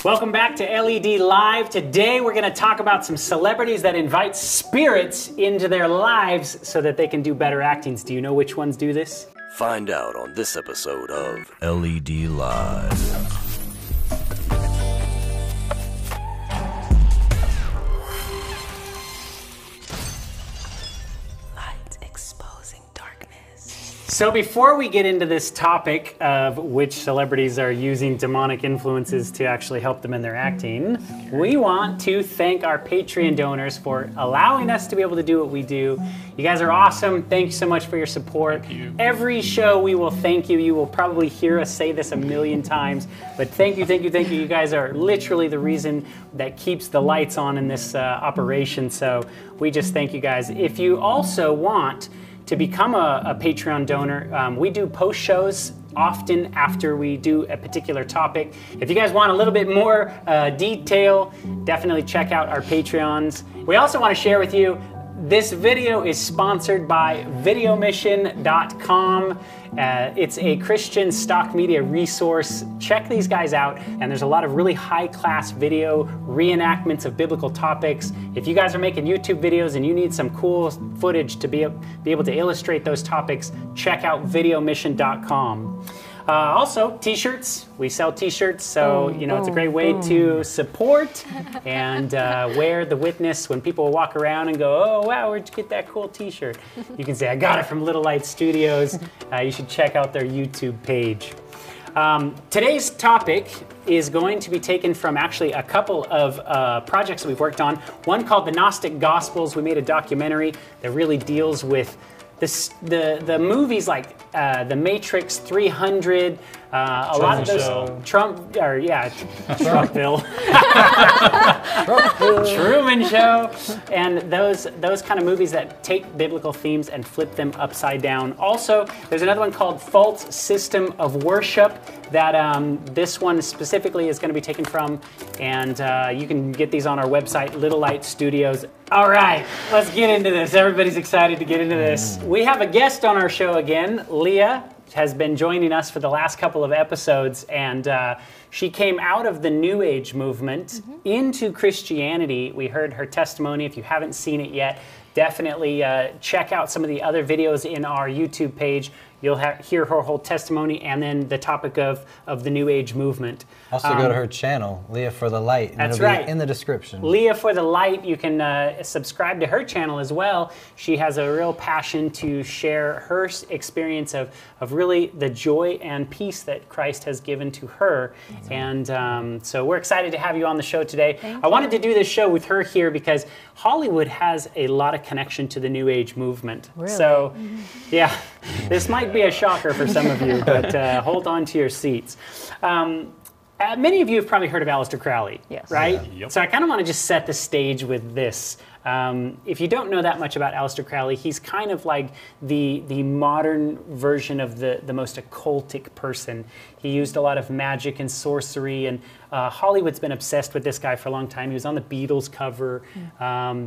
Welcome back to LED Live. Today we're going to talk about some celebrities that invite spirits into their lives so that they can do better actings. Do you know which ones do this? Find out on this episode of LED Live. So before we get into this topic of which celebrities are using demonic influences to actually help them in their acting, we want to thank our Patreon donors for allowing us to be able to do what we do. You guys are awesome. Thank you so much for your support. Thank you. Every show we will thank you. You will probably hear us say this a million times, but thank you, thank you, thank you. You guys are literally the reason that keeps the lights on in this operation. So we just thank you guys. If you also want to become a Patreon donor, we do post shows often after we do a particular topic. If you guys want a little bit more detail, definitely check out our Patreons. We also want to share with you, this video is sponsored by videomission.com. It's a Christian stock media resource. Check these guys out, and there's a lot of really high-class video reenactments of biblical topics. If you guys are making YouTube videos and you need some cool footage to be able to illustrate those topics, check out videomission.com. Also, t-shirts. We sell t-shirts, so it's a great way to support and wear the witness when people walk around and go, oh, wow, where'd you get that cool t-shirt? You can say, I got it from Little Light Studios. You should check out their YouTube page. Today's topic is going to be taken from actually a couple of projects that we've worked on. One called The Gnostic Gospels. We made a documentary that really deals with the movies like The Matrix, 300, a lot of those Trumpville, Truman Show, and those kind of movies that take biblical themes and flip them upside down. Also, there's another one called False System of Worship that this one specifically is going to be taken from, and you can get these on our website, Little Light Studios. All right, let's get into this. Everybody's excited to get into this. We have a guest on our show again. Leah has been joining us for the last couple of episodes, and she came out of the New Age movement into Christianity. We heard her testimony. If you haven't seen it yet, definitely check out some of the other videos in our YouTube page. You'll hear her whole testimony and then the topic of the New Age movement. Also go to her channel, Leah for the Light. And that's it'll right. Be in the description. Leah for the Light. You can subscribe to her channel as well. She has a real passion to share her experience of really the joy and peace that Christ has given to her. And so we're excited to have you on the show today. I wanted to do this show with her here because Hollywood has a lot of connection to the New Age movement. Really? So, yeah, this might be a shocker for some of you, but hold on to your seats. Many of you have probably heard of Aleister Crowley, right? Yeah. Yep. So I kind of want to just set the stage with this. If you don't know that much about Aleister Crowley, he's kind of like the modern version of the most occultic person. He used a lot of magic and sorcery, and Hollywood's been obsessed with this guy for a long time. He was on the Beatles cover.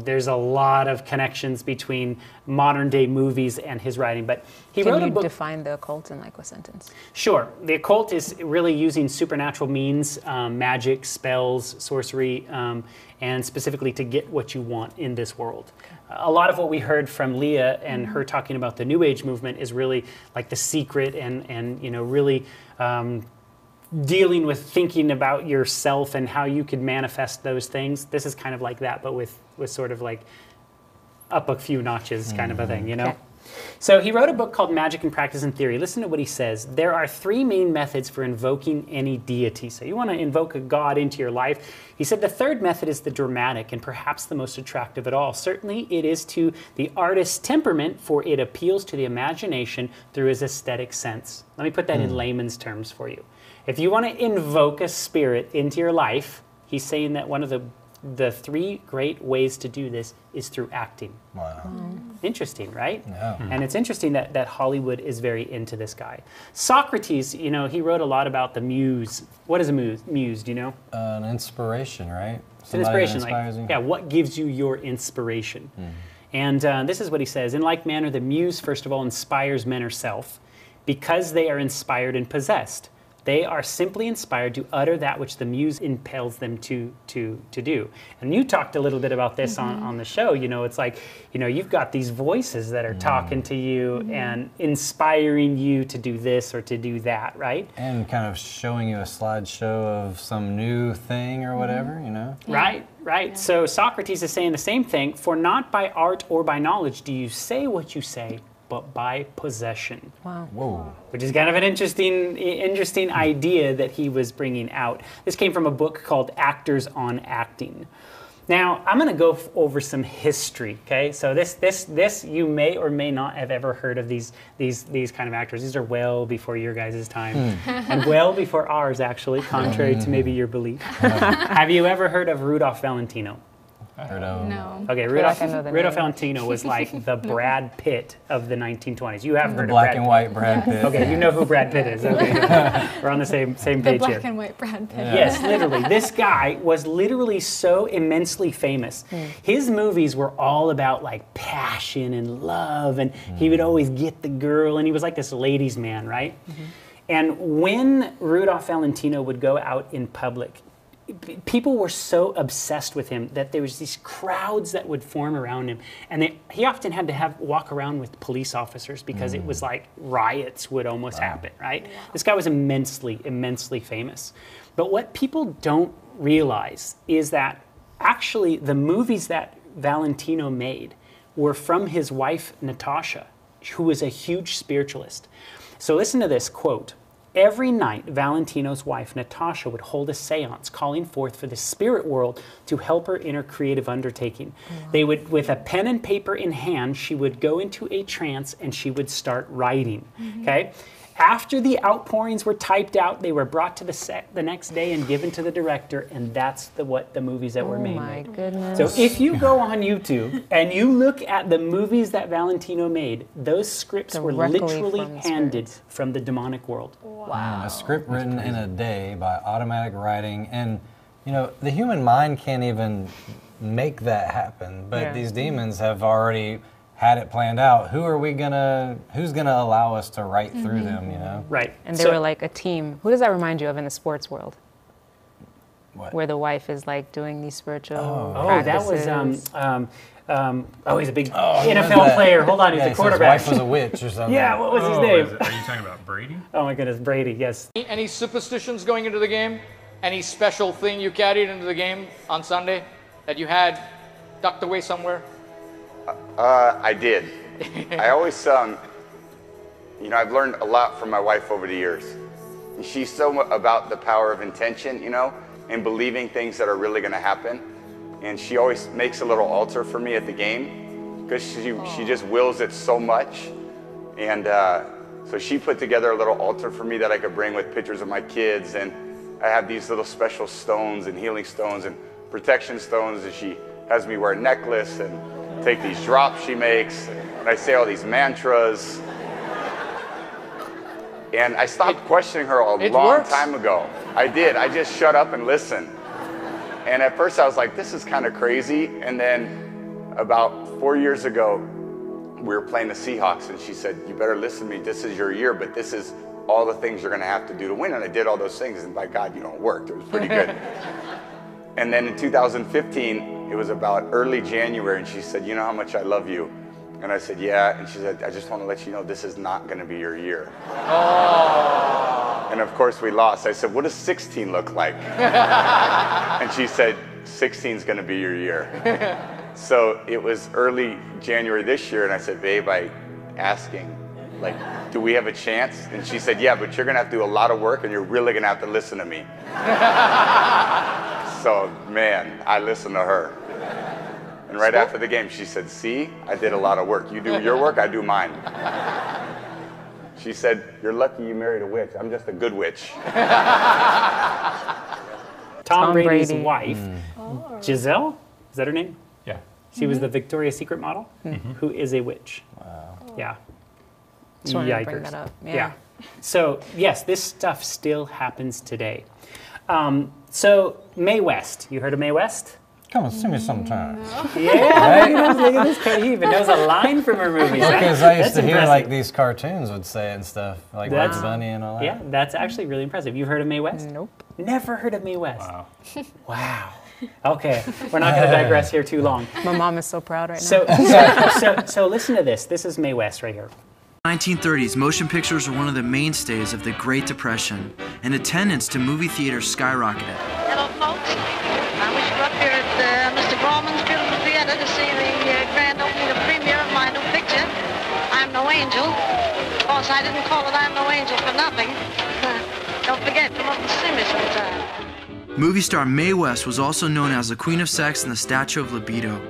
There's a lot of connections between modern day movies and his writing. But he wrote a book. Can you define the occult in like a sentence? Sure. The occult is really using supernatural means, magic, spells, sorcery, and specifically to get what you want in this world. A lot of what we heard from Leah and her talking about the New Age movement is really like the secret and really dealing with thinking about yourself and how you could manifest those things. This is kind of like that, but with sort of like up a few notches kind of a thing, Okay. So he wrote a book called Magic and Practice and Theory. Listen to what he says. There are three main methods for invoking any deity. So you want to invoke a god into your life. He said the third method is the dramatic and perhaps the most attractive at all. Certainly it is to the artist's temperament, for it appeals to the imagination through his aesthetic sense. Let me put that in layman's terms for you. If you want to invoke a spirit into your life, he's saying that one of the three great ways to do this is through acting. Wow. Interesting, right? Yeah. And it's interesting that Hollywood is very into this guy. Socrates, he wrote a lot about the muse. What is a muse, do you know? An inspiration, right? It's an inspiration, inspires you. Yeah, what gives you your inspiration? And this is what he says. In like manner, the muse, first of all, inspires men herself because they are inspired and possessed. They are simply inspired to utter that which the muse impels them to do. And you talked a little bit about this on the show. You know, it's like, you know, you've got these voices that are talking to you and inspiring you to do this or to do that, right? And kind of showing you a slideshow of some new thing or whatever, you know? Right. Yeah. So Socrates is saying the same thing. For not by art or by knowledge do you say what you say, but by possession. Wow. Whoa. Which is kind of an interesting idea that he was bringing out. This came from a book called Actors on Acting. Now, I'm going to go over some history, okay? So this you may or may not have ever heard of these kind of actors. These are well before your guys' time, and well before ours, actually, contrary to maybe your belief. Have you ever heard of Rudolph Valentino? No. Okay, Rudolph Valentino was like the Brad Pitt of the 1920s. You have heard of Black Brad and Pitt. white Brad Pitt. Okay, you know who Brad Pitt is. Okay, we're on the same page The here. black and white Brad Pitt. Yes, literally. This guy was literally so immensely famous. His movies were all about like passion and love, and he would always get the girl, and he was like this ladies' man, right? And when Rudolph Valentino would go out in public, people were so obsessed with him that there was these crowds that would form around him, and he often had to walk around with police officers because it was like riots would almost happen, right? This guy was immensely famous. But what people don't realize is that actually the movies that Valentino made were from his wife Natasha, who was a huge spiritualist. So listen to this quote. Every night, Valentino's wife, Natasha, would hold a seance calling forth for the spirit world to help her in her creative undertaking. They would, with a pen and paper in hand, she would go into a trance and she would start writing, okay? After the outpourings were typed out, they were brought to the set the next day and given to the director, and that's what the movies that were made. Oh my goodness. So if you go on YouTube and you look at the movies that Valentino made, those scripts were literally handed from the demonic world. Wow. A script written in a day by automatic writing, and you know, the human mind can't even make that happen, but these demons have already had it planned out. Who's gonna allow us to write through them, you know? Right. And they were like a team. Who does that remind you of in the sports world? What? Where the wife is like doing these spiritual that practices. was he's a big NFL player. Hold on, he's a quarterback. His wife was a witch or something. Yeah, what was his name? Are you talking about Brady? Oh my goodness, Brady, yes. Any superstitions going into the game? Any special thing you carried into the game on Sunday that you had tucked away somewhere? I did. I always, you know, I've learned a lot from my wife over the years. She's so about the power of intention, you know, and believing things that are really going to happen. And she always makes a little altar for me at the game because she just wills it so much. And so she put together a little altar for me that I could bring with pictures of my kids. And I have these little special stones and healing stones and protection stones. And she has me wear a necklace and take these drops she makes, and I say all these mantras. And I stopped questioning her a long time ago. I did. I just shut up and listened. And at first I was like, this is kind of crazy. And then about 4 years ago, we were playing the Seahawks, and she said, you better listen to me. This is your year, but this is all the things you're going to have to do to win. And I did all those things, and by God, you know, it worked. It was pretty good. And then in 2015, it was about early January, and she said, you know how much I love you? And I said, yeah. And she said, I just want to let you know this is not going to be your year. Oh. And of course we lost. I said, what does 16 look like? And she said, 16 is going to be your year. So it was early January this year, and I said, babe, I asking, like, do we have a chance? And she said, yeah, but you're going to have to do a lot of work, and you're really going to have to listen to me. So, man, I listened to her. And right after the game, she said, see, I did a lot of work. You do your work, I do mine. She said, you're lucky you married a witch. I'm just a good witch. Tom Brady's wife, Giselle, is that her name? Yeah. She was the Victoria's Secret model, who is a witch. Wow. Yeah. Just wanted to bring that up. Yeah. So, yes, this stuff still happens today. So, Mae West. You heard of Mae West? Come and see me sometime. Yeah, look at this kid. He even knows a line from her movies. Because I used That's to hear impressive. like these cartoons would say it and stuff, like Bugs That's- Bunny and all that. Yeah, that's actually really impressive. You've heard of Mae West? Nope. Never heard of Mae West. Wow. Wow. Okay, we're not going to digress here too long. My mom is so proud right now. So listen to this. This is Mae West right here. 1930s, motion pictures were one of the mainstays of the Great Depression, and attendance to movie theaters skyrocketed. Hello, folks. I wish you were up here at Mr. Grauman's beautiful theater to see the grand opening of premiere of my new picture, I'm No Angel. Of course, I didn't call it I'm No Angel for nothing. Don't forget, come up and see me sometime. Movie star Mae West was also known as the Queen of Sex and the Statue of Libido.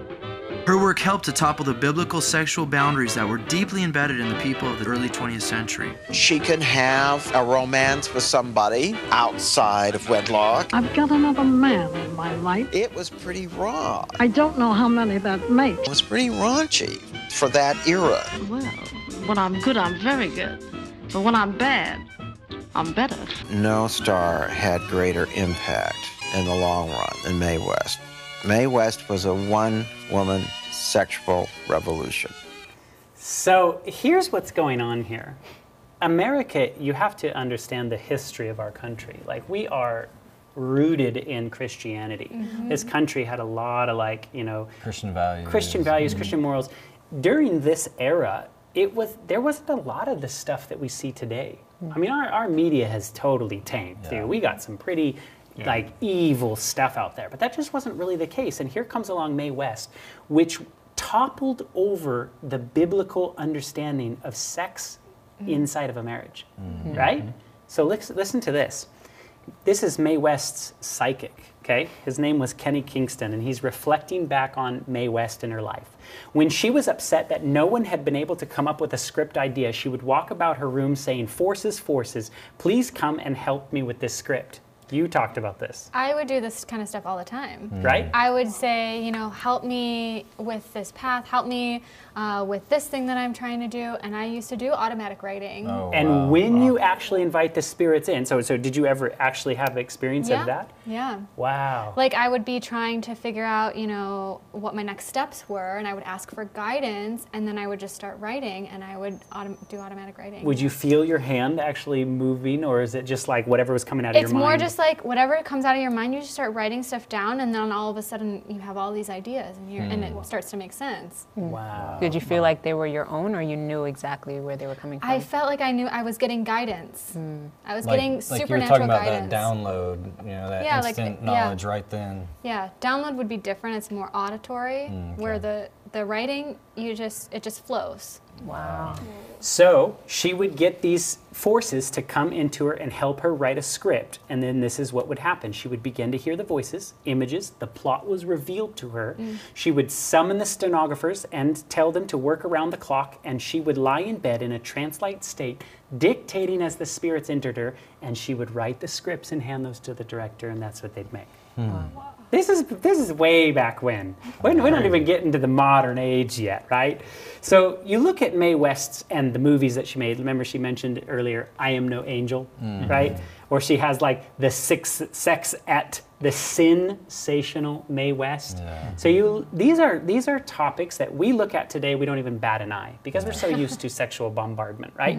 Her work helped to topple the biblical sexual boundaries that were deeply embedded in the people of the early 20th century. She can have a romance with somebody outside of wedlock. I've got another man in my life. It was pretty raw. I don't know how many that makes. It was pretty raunchy for that era. Well, when I'm good, I'm very good. But when I'm bad, I'm better. No star had greater impact in the long run than Mae West. Mae West was a one-woman sexual revolution. So here's what's going on here. America, you have to understand the history of our country. Like, we are rooted in Christianity. This country had a lot of, like, you know, Christian values. Christian morals. During this era, there wasn't a lot of the stuff that we see today. I mean, our media has totally tanked. Yeah. Dude. We got some pretty like evil stuff out there, but that just wasn't really the case. And here comes along Mae West, which toppled over the biblical understanding of sex inside of a marriage, right? So listen to this. This is Mae West's psychic, okay? His name was Kenny Kingston, and he's reflecting back on Mae West in her life. When she was upset that no one had been able to come up with a script idea, she would walk about her room saying, "Forces, forces, please come and help me with this script." You talked about this. I would do this kind of stuff all the time. Right? I would say, you know, help me with this path, help me with this thing that I'm trying to do. And I used to do automatic writing. Oh, And wow. when you actually invite the spirits in, so did you ever actually have experience of that? Yeah. Wow. Like, I would be trying to figure out, you know, what my next steps were, and I would ask for guidance, and then I would just start writing, and I would do automatic writing. Would you feel your hand actually moving, or is it just like whatever was coming out of your It's mind? more just like whatever comes out of your mind, you just start writing stuff down, and then all of a sudden you have all these ideas, and it starts to make sense. Wow. Did you feel like they were your own, or you knew exactly where they were coming from? I felt like I knew I was getting guidance. I was getting like supernatural you were talking about guidance. that download, you know, that Yeah, like instant the- yeah. knowledge right then. Yeah, download would be different. It's more auditory, where the writing, it just flows. Wow. So she would get these forces to come into her and help her write a script. And then this is what would happen. She would begin to hear the voices, images, the plot was revealed to her. She would summon the stenographers and tell them to work around the clock, and she would lie in bed in a trance-like state, dictating as the spirits entered her, and she would write the scripts and hand those to the director, and that's what they'd make. This is way back when. We don't even get into the modern age yet, right? So you look at Mae West's and the movies that she made. Remember, she mentioned earlier, "I Am No Angel," right? Or she has like the sex at the sensational Mae West. Yeah. So these are topics that we look at today. We don't even bat an eye because we're so used to sexual bombardment, right?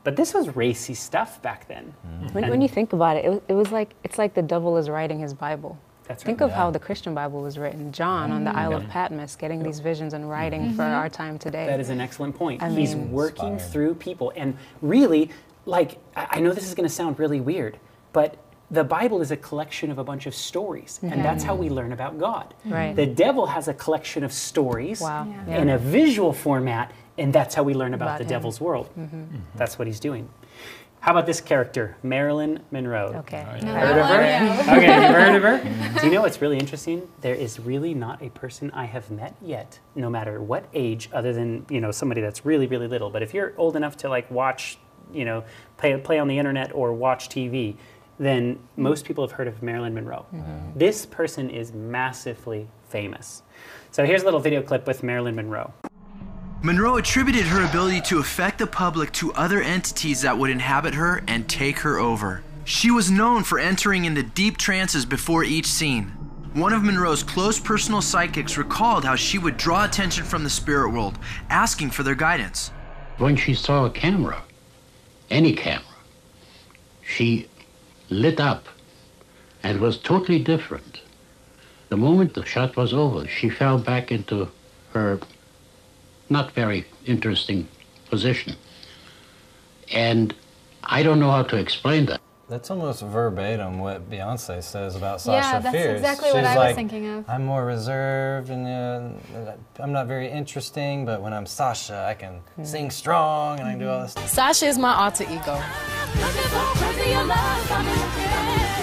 But this was racy stuff back then. When you think about it, it's like the devil is writing his Bible. That's right. Think of how the Christian Bible was written. John on the Isle of Patmos, getting these visions and writing for our time today. That is an excellent point. I He's mean, working inspired. through people. And really, like, I know this is going to sound really weird, but the Bible is a collection of a bunch of stories. And that's how we learn about God. Right. The devil has a collection of stories Wow. Yeah. in a visual format, and that's how we learn about the him. devil's world. That's what he's doing. How about this character, Marilyn Monroe? Okay. Heard of her? Okay, you heard of her? Do you know what's really interesting? There is really not a person I have met yet, no matter what age, other than, you know, somebody that's really, really little. But if you're old enough to like watch, you know, play on the internet or watch TV, then most people have heard of Marilyn Monroe. This person is massively famous. So here's a little video clip with Marilyn Monroe. Monroe attributed her ability to affect the public to other entities that would inhabit her and take her over. She was known for entering into deep trances before each scene. One of Monroe's close personal psychics recalled how she would draw attention from the spirit world, asking for their guidance. When she saw a camera, any camera, she lit up and was totally different. The moment the shot was over, she fell back into her not very interesting position. And I don't know how to explain that. That's almost verbatim what Beyonce says about Sasha Yeah, that's Fierce. exactly She's what I like, was thinking of. I'm more reserved and I'm not very interesting, but when I'm Sasha, I can sing strong and I can do all this stuff. Sasha is my alter ego.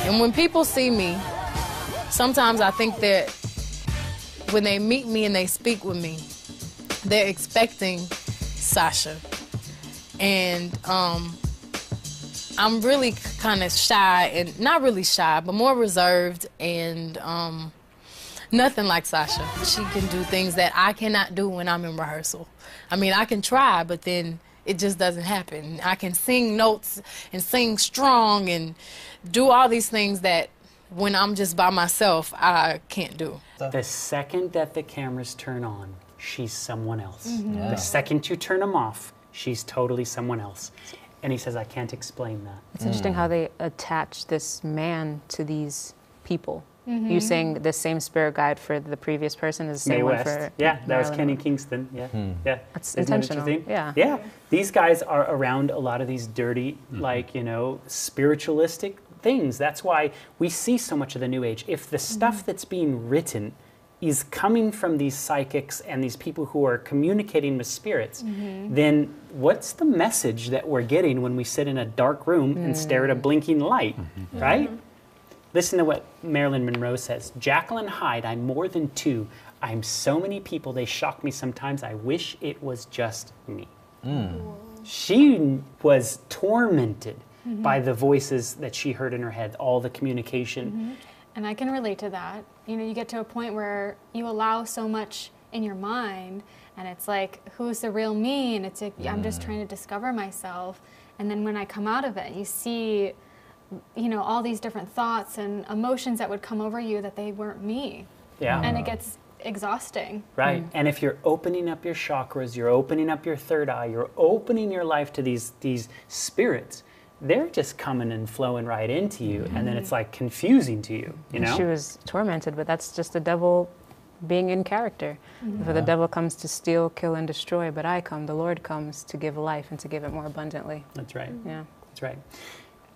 And when people see me, sometimes I think that when they meet me and they speak with me, they're expecting Sasha. And I'm really kind of shy, and not really shy, but more reserved, and nothing like Sasha. She can do things that I cannot do when I'm in rehearsal. I mean, I can try, but then it just doesn't happen. I can sing notes and sing strong and do all these things that when I'm just by myself, I can't do. The second that the cameras turn on, she's someone else. Mm-hmm. The second you turn them off, she's totally someone else. And he says, I can't explain that. It's interesting how they attach this man to these people. You saying the same spirit guide for the previous person is the same Mae one West. for Yeah, that was Marilyn Kenny Monroe. Kingston. Yeah, yeah. That's Isn't that intentional. interesting? Yeah. Yeah. These guys are around a lot of these dirty, like, you know, spiritualistic things. That's why we see so much of the New Age. If the stuff that's being written is coming from these psychics and these people who are communicating with spirits, then what's the message that we're getting when we sit in a dark room and stare at a blinking light, right? Listen to what Marilyn Monroe says. Jacqueline Hyde, I'm more than two. I'm so many people, they shock me sometimes. I wish it was just me. She was tormented by the voices that she heard in her head, all the communication. And I can relate to that. You know, you get to a point where you allow so much in your mind, and it's like, who's the real me? And it's like, I'm just trying to discover myself. And then when I come out of it, you see, you know, all these different thoughts and emotions that would come over you that they weren't me. Yeah. And it gets exhausting. Right. And if you're opening up your chakras, you're opening up your third eye, you're opening your life to these spirits, they're just coming and flowing right into you, and then it's like confusing to you, you know? She was tormented, but that's just the devil being in character. For the devil comes to steal, kill, and destroy, but I come, the Lord comes to give life and to give it more abundantly. That's right. Yeah. That's right.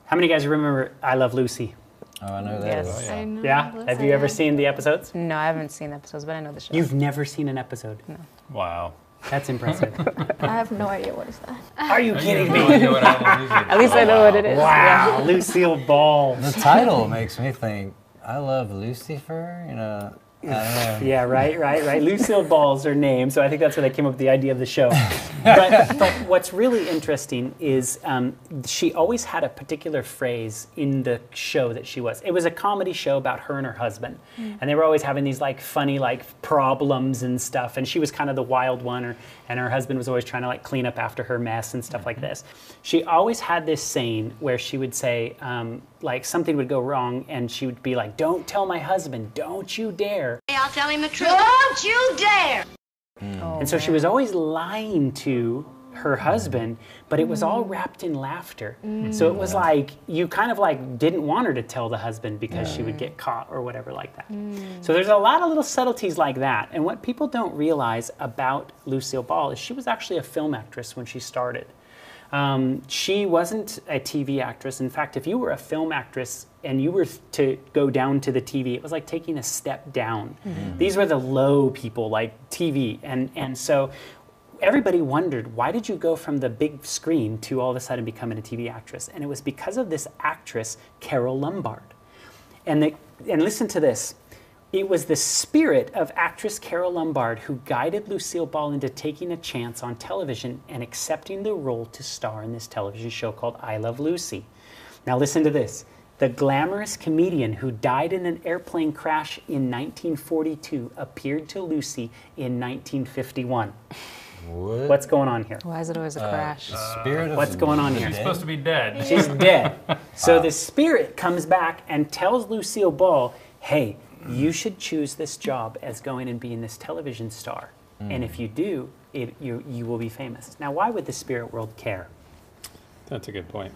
How many guys remember I Love Lucy? Oh, I know that. Yes. I know Yeah? Lucy, Have you ever seen the episodes? No, I haven't seen episodes, but I know the show. You've never seen an episode? No. Wow. That's impressive. I have no idea what is that. Are you kidding me? At least I know what it is. Wow, Lucille Ball. The title makes me think, I love Lucifer, you know. I don't know. Yeah, right. Lucille Ball's her name, so I think that's where they came up with the idea of the show. But what's really interesting is she always had a particular phrase in the show that she was. It was a comedy show about her and her husband, and they were always having these like funny like problems and stuff. And she was kind of the wild one, and her husband was always trying to like clean up after her mess and stuff like this. She always had this saying where she would say like something would go wrong, and she would be like, "Don't tell my husband, don't you dare." I'll tell him the truth. Don't you dare! And so she was always lying to her husband, but it was all wrapped in laughter. So it was like, you kind of like didn't want her to tell the husband because she would get caught or whatever like that. So there's a lot of little subtleties like that. And what people don't realize about Lucille Ball is she was actually a film actress when she started. She wasn't a TV actress. In fact, if you were a film actress and you were to go down to the TV, it was like taking a step down. These were the low people, like TV. And so everybody wondered, why did you go from the big screen to all of a sudden becoming a TV actress? And it was because of this actress, Carole Lombard. And listen to this. It was the spirit of actress Carole Lombard who guided Lucille Ball into taking a chance on television and accepting the role to star in this television show called I Love Lucy. Now listen to this. The glamorous comedian who died in an airplane crash in 1942 appeared to Lucy in 1951. What? What's going on here? Why is it always a crash? Spirit of What's going on here? She's supposed to be dead. She's dead. So the spirit comes back and tells Lucille Ball, hey, you should choose this job as going and being this television star. And if you do, you will be famous. Now, why would the spirit world care? That's a good point.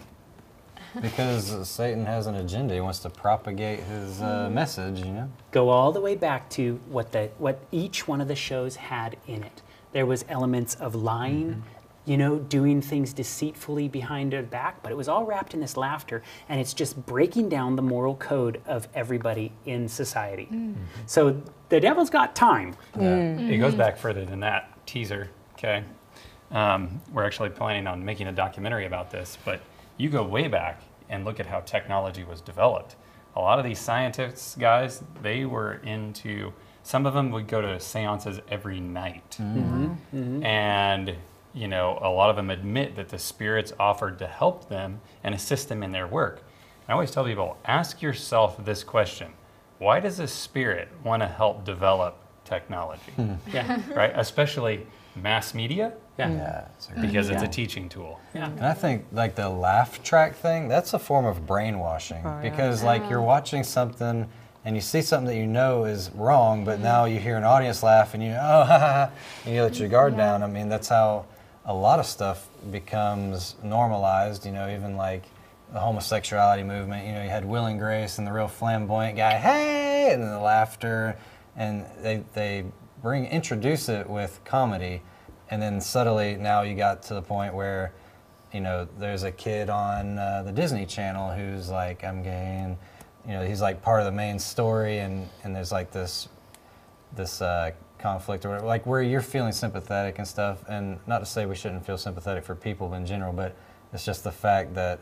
Because Satan has an agenda. He wants to propagate his message, you know? Go all the way back to what each one of the shows had in it. There was elements of lying, you know, doing things deceitfully behind their back, but it was all wrapped in this laughter, and it's just breaking down the moral code of everybody in society. So the devil's got time. It goes back further than that. Teaser, okay? We're actually planning on making a documentary about this, but you go way back and look at how technology was developed. A lot of these scientists, guys, they were into, some of them would go to seances every night. And, you know, a lot of them admit that the spirits offered to help them and assist them in their work. I always tell people, ask yourself this question. Why does a spirit want to help develop technology? Right? Especially mass media. Because it's a teaching tool. And I think like the laugh track thing, that's a form of brainwashing. Because like you're watching something and you see something that you know is wrong, but now you hear an audience laugh and you, oh, ha, ha, ha, and you let your guard down. I mean, that's how a lot of stuff becomes normalized, you know, even like the homosexuality movement. You know, you had Will and Grace and the real flamboyant guy, hey, and then the laughter, and they introduce it with comedy. And then subtly, now you got to the point where, you know, there's a kid on the Disney Channel who's like, I'm gay, and, you know, he's like part of the main story, and there's like this conflict, or whatever, like where you're feeling sympathetic and stuff. And not to say we shouldn't feel sympathetic for people in general, but it's just the fact that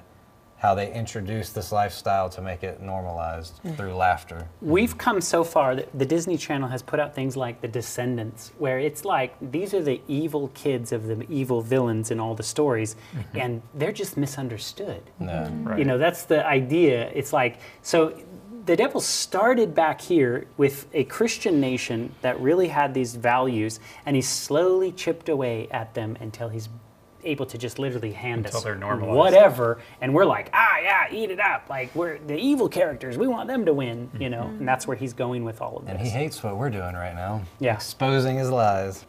how they introduce this lifestyle to make it normalized through laughter. We've come so far that the Disney Channel has put out things like The Descendants, where it's like, these are the evil kids of the evil villains in all the stories, and they're just misunderstood. You know, that's the idea. It's like, so the devil started back here with a Christian nation that really had these values, and he's slowly chipped away at them until he's able to just literally hand us whatever, and we're like, eat it up. Like, we're the evil characters. We want them to win, you know, and that's where he's going with all of this. And he hates what we're doing right now. Yeah. Exposing his lies.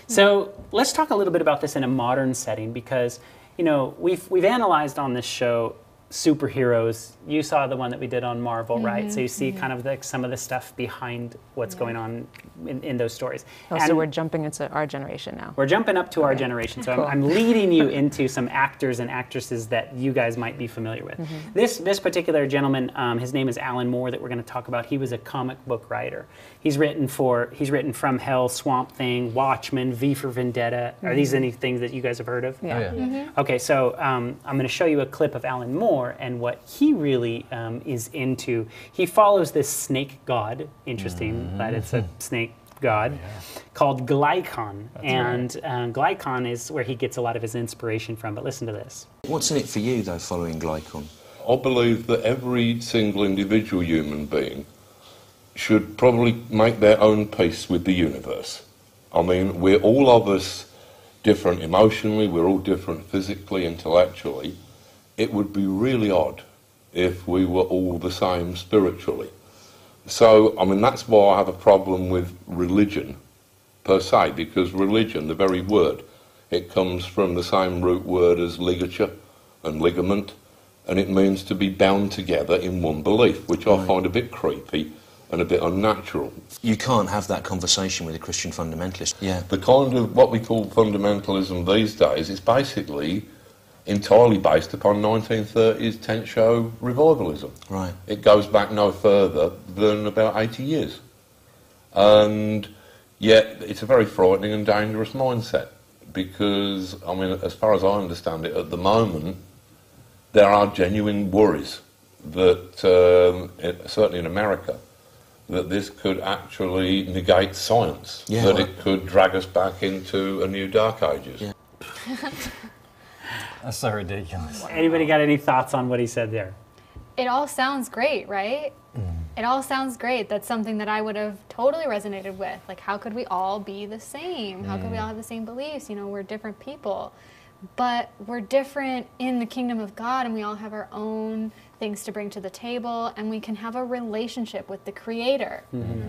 So let's talk a little bit about this in a modern setting, because, you know, we've analyzed on this show superheroes. You saw the one that we did on Marvel, right? So you see kind of some of the stuff behind what's going on in those stories. So we're jumping into our generation now. We're jumping up to our generation. So I'm leading you into some actors and actresses that you guys might be familiar with. This particular gentleman, his name is Alan Moore, that we're going to talk about. He was a comic book writer. He's written From Hell, Swamp Thing, Watchmen, V for Vendetta. Are these any things that you guys have heard of? Okay, so I'm going to show you a clip of Alan Moore and what he really is into. He follows this snake god, interesting that it's a snake god, called Glykon. Glykon is where he gets a lot of his inspiration from, but listen to this. What's in it for you, though, following Glykon? I believe that every single individual human being should probably make their own peace with the universe. I mean, we're all of us different emotionally, we're all different physically, intellectually. It would be really odd if we were all the same spiritually. So, I mean, that's why I have a problem with religion, per se, because religion, the very word, it comes from the same root word as ligature and ligament, and it means to be bound together in one belief, which I find a bit creepy and a bit unnatural. You can't have that conversation with a Christian fundamentalist. The kind of what we call fundamentalism these days is basically entirely based upon 1930s tent show revivalism. It goes back no further than about 80 years. And yet it's a very frightening and dangerous mindset, because, I mean, as far as I understand it, at the moment, there are genuine worries that, certainly in America, that this could actually negate science, that it could drag us back into a new dark ages. That's so ridiculous. Anybody got any thoughts on what he said there? It all sounds great, right? It all sounds great. That's something that I would have totally resonated with. Like, how could we all be the same? How could we all have the same beliefs? You know, we're different people. but we're different in the kingdom of God, and we all have our own things to bring to the table, and we can have a relationship with the Creator.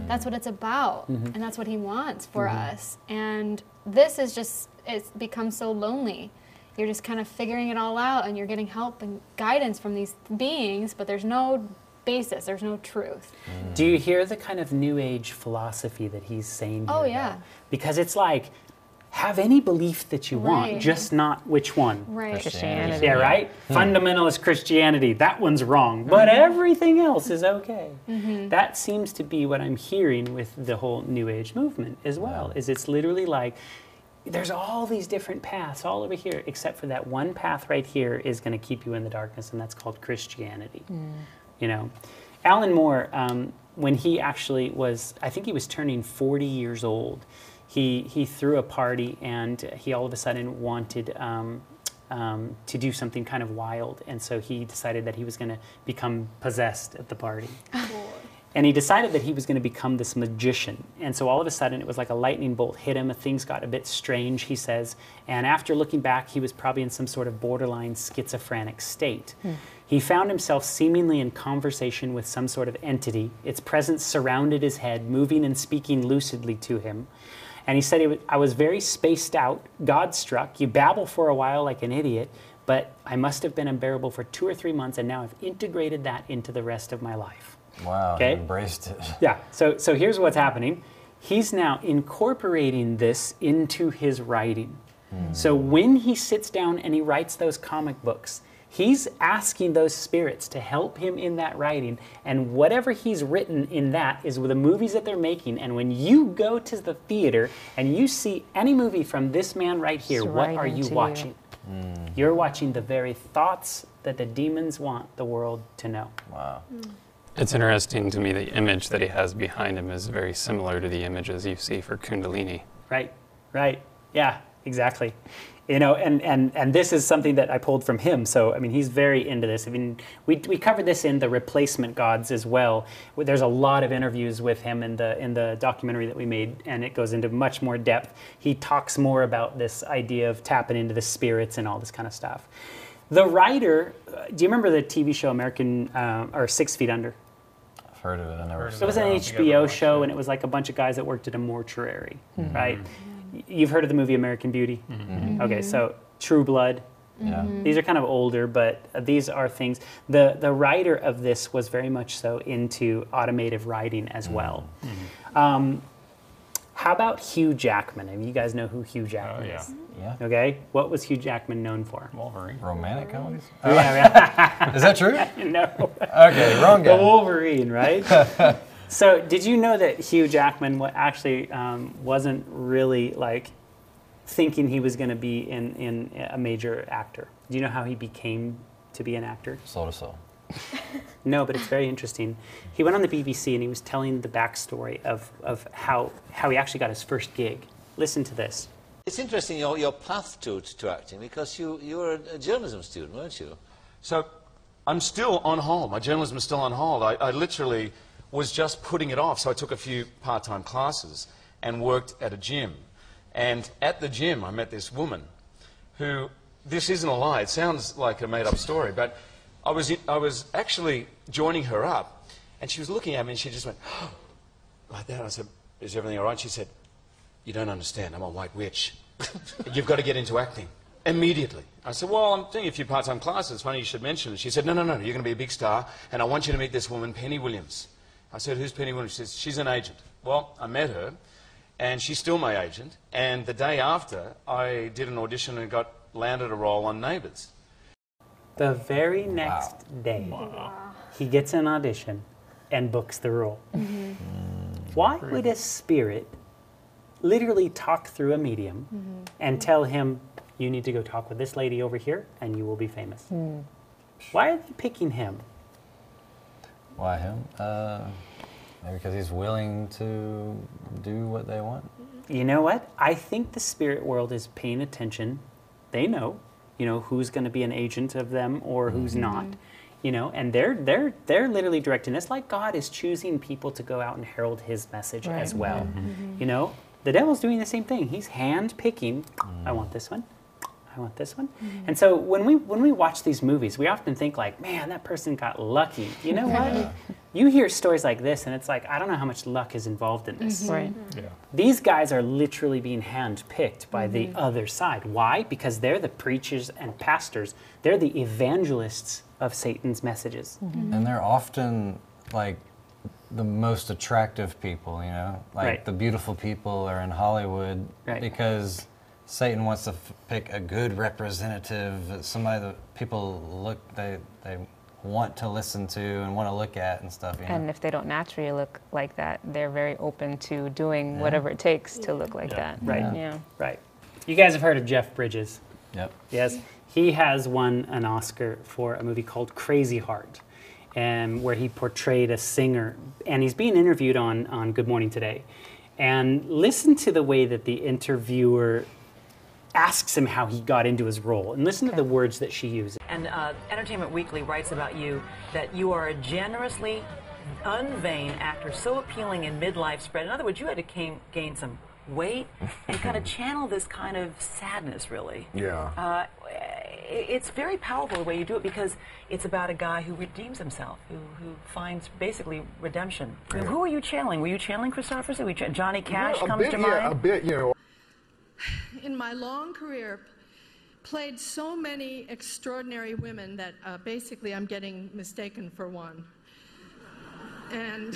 That's what it's about, and that's what He wants for us. And this is just, it's become so lonely. You're just kind of figuring it all out, and you're getting help and guidance from these beings, but there's no basis, there's no truth. Do you hear the kind of New Age philosophy that he's saying here? Oh, yeah. Because it's like, have any belief that you want, just not which one. Right. Christianity. Yeah, right? Fundamentalist Christianity, that one's wrong, but everything else is okay. That seems to be what I'm hearing with the whole New Age movement as well, is it's literally like, there's all these different paths all over here, except for that one path right here is going to keep you in the darkness, and that's called Christianity. You know, Alan Moore, when he actually was, I think he was turning 40 years old, he threw a party, and he all of a sudden wanted to do something kind of wild, and so he decided that he was going to become possessed at the party. And he decided that he was going to become this magician. And so all of a sudden, it was like a lightning bolt hit him. Things got a bit strange, he says. And after looking back, he was probably in some sort of borderline schizophrenic state. He found himself seemingly in conversation with some sort of entity. Its presence surrounded his head, moving and speaking lucidly to him. And he said, I was very spaced out, God-struck. You babble for a while like an idiot, but I must have been unbearable for 2 or 3 months, and now I've integrated that into the rest of my life. Wow, he embraced it. Yeah, so here's what's happening. He's now incorporating this into his writing. So when he sits down and he writes those comic books, he's asking those spirits to help him in that writing, and whatever he's written in that is with the movies that they're making. And when you go to the theater and you see any movie from this man right here, what are you watching? You're watching the very thoughts that the demons want the world to know. Wow. It's interesting to me the image that he has behind him is very similar to the images you see for Kundalini. Right. Yeah, exactly. You know, and this is something that I pulled from him. So, I mean, he's very into this. I mean, we covered this in the Replacement Gods as well. There's a lot of interviews with him in the documentary that we made, and it goes into much more depth. He talks more about this idea of tapping into the spirits and all this kind of stuff. The writer, do you remember the TV show or 6 Feet Under? I've heard of it. I never. It was an HBO show, and it was like a bunch of guys that worked at a mortuary, right? You've heard of the movie American Beauty? Okay, so True Blood. These are kind of older, but these are things. The writer of this was very much so into automative writing as well. How about Hugh Jackman? And you guys know who Hugh Jackman is? Yeah. Okay. What was Hugh Jackman known for? Wolverine. Romantic comedies? Yeah. Is that true? No. Okay, wrong guy. The Wolverine, right? So, did you know that Hugh Jackman actually wasn't really like thinking he was going to be in a major actor? Do you know how he became to be an actor? Soul to Soul. No, but it's very interesting. He went on the BBC and he was telling the backstory of how he actually got his first gig. Listen to this. It's interesting your path to acting, because you were a journalism student, weren't you? So I'm still on hold. My journalism is still on hold. I literally was just putting it off, so I took a few part-time classes and worked at a gym. And at the gym, I met this woman who, this isn't a lie, it sounds like a made-up story, but I was actually joining her up, and she was looking at me, and she just went, oh, like that. I said, is everything all right? She said, you don't understand, I'm a white witch. You've got to get into acting immediately. I said, well, I'm doing a few part-time classes. Funny you should mention it. She said, no, you're going to be a big star, and I want you to meet this woman, Penny Williams. I said, who's Penny Williams? She says, she's an agent. Well, I met her, and she's still my agent, and the day after, I did an audition and landed a role on Neighbours. The very next day, he gets an audition and books the role. Why would a spirit literally talk through a medium and tell him, you need to go talk with this lady over here and you will be famous? Why are they picking him? Why him? Maybe because he's willing to do what they want. You know what? I think the spirit world is paying attention. They know, who's going to be an agent of them or who's not. And they're literally directing. It's like God is choosing people to go out and herald His message as well. The devil's doing the same thing. He's hand picking. I want this one. I want this one. And so when we watch these movies, we often think like, man, that person got lucky. You know what? You hear stories like this, and it's like, I don't know how much luck is involved in this. Right. Yeah. These guys are literally being handpicked by the other side. Why? Because they're the preachers and pastors. They're the evangelists of Satan's messages. And they're often like the most attractive people, you know? Like the beautiful people are in Hollywood because Satan wants to pick a good representative, somebody that people they want to listen to and want to look at and stuff. You know? And if they don't naturally look like that, they're very open to doing whatever it takes to look like that. Right. Yeah. Right. You guys have heard of Jeff Bridges. Yep. Yes. He has won an Oscar for a movie called Crazy Heart, and where he portrayed a singer. And he's being interviewed on Good Morning Today. And listen to the way that the interviewer asks him how he got into his role, and listen to the words that she uses. And Entertainment Weekly writes about you that you are a generously unvain actor, so appealing in midlife spread. In other words, you had to gain some weight and kind of channel this kind of sadness, really. Yeah. It's very powerful the way you do it, because it's about a guy who redeems himself, who finds basically redemption. Yeah. Who are you channeling? Were you channeling Christopherson? Johnny Cash Yeah, comes to mind? Yeah, a bit, you know. In my long career, played so many extraordinary women that basically I'm getting mistaken for one. And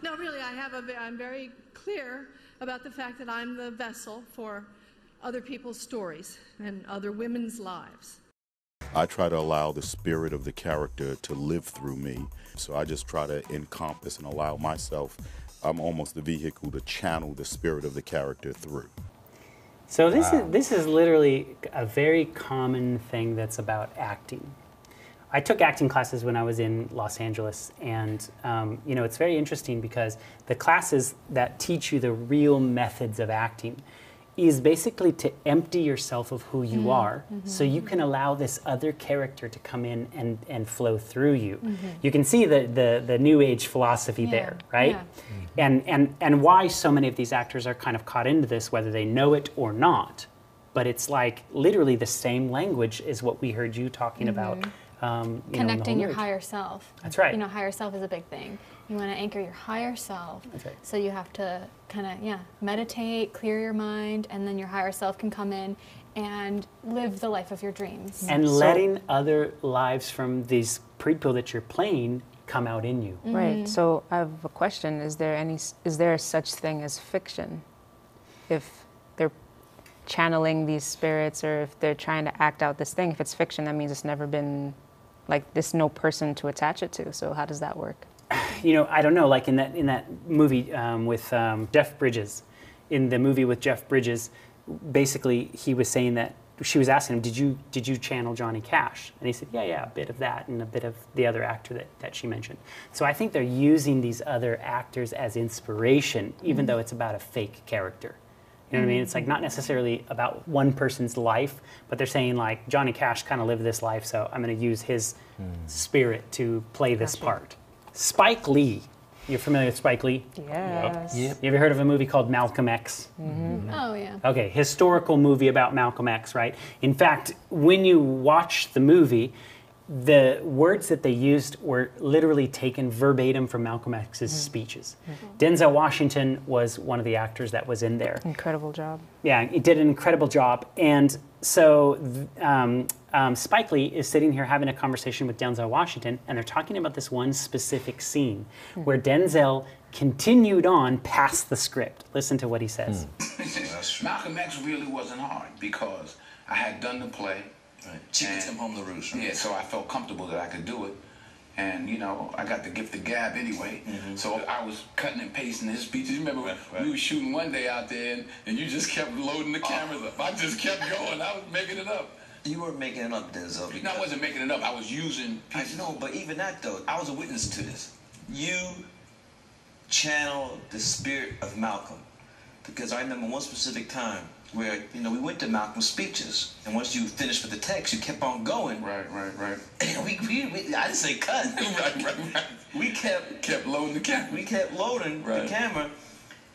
no, really, I'm very clear about the fact that I'm the vessel for other people's stories and other women's lives. I try to allow the spirit of the character to live through me. So I just try to encompass and allow myself, I'm almost the vehicle to channel the spirit of the character through. So this is literally a very common thing that's about acting. I took acting classes when I was in Los Angeles, and you know, it's very interesting because the classes that teach you the real methods of acting is basically to empty yourself of who you are, so you can allow this other character to come in and flow through you. You can see the New Age philosophy there, right? And why so many of these actors are kind of caught into this, whether they know it or not. But it's like literally the same language is what we heard you talking about. Connecting your higher self. That's right. You know, higher self is a big thing. You want to anchor your higher self. That's right. So you have to kind of, meditate, clear your mind, and then your higher self can come in and live the life of your dreams. And letting other lives from these people that you're playing come out in you. Right. So I have a question. Is there such thing as fiction? If they're channeling these spirits, or if they're trying to act out this thing, if it's fiction, that means it's never been, like, there's no person to attach it to. So how does that work? You know, I don't know. Like in that movie with Jeff Bridges, in the movie with Jeff Bridges, basically he was saying that she was asking him, did you channel Johnny Cash? And he said, yeah, a bit of that and a bit of the other actor that she mentioned. So I think they're using these other actors as inspiration, even though it's about a fake character. You know what I mean? It's like not necessarily about one person's life, but they're saying like Johnny Cash kind of lived this life, so I'm going to use his spirit to play this part. Spike Lee. You're familiar with Spike Lee? Yes. Yep. You ever heard of a movie called Malcolm X? Oh, yeah. Okay, historical movie about Malcolm X, right? In fact, when you watch the movie, the words that they used were literally taken verbatim from Malcolm X's speeches. Denzel Washington was one of the actors that was in there. Incredible job. Yeah, he did an incredible job. And so Spike Lee is sitting here having a conversation with Denzel Washington, and they're talking about this one specific scene where Denzel continued on past the script. Listen to what he says. Malcolm X really wasn't hard because I had done the play. Chickens come home to roost, right? Yeah, so I felt comfortable that I could do it. And, you know, I got the gift of gab anyway. So I was cutting and pasting his speeches. You remember we were shooting one day out there and you just kept loading the cameras up. I just kept going. I was making it up. You weren't making it up, Denzel. No, I wasn't making it up. I was using pieces. I know, but even that, though, I was a witness to this. You channeled the spirit of Malcolm. Because I remember one specific time where, you know, we went to Malcolm's speeches, and once you finished with the text, you kept on going. Right. And we I didn't say cut. right. We kept loading the camera. We kept loading the camera,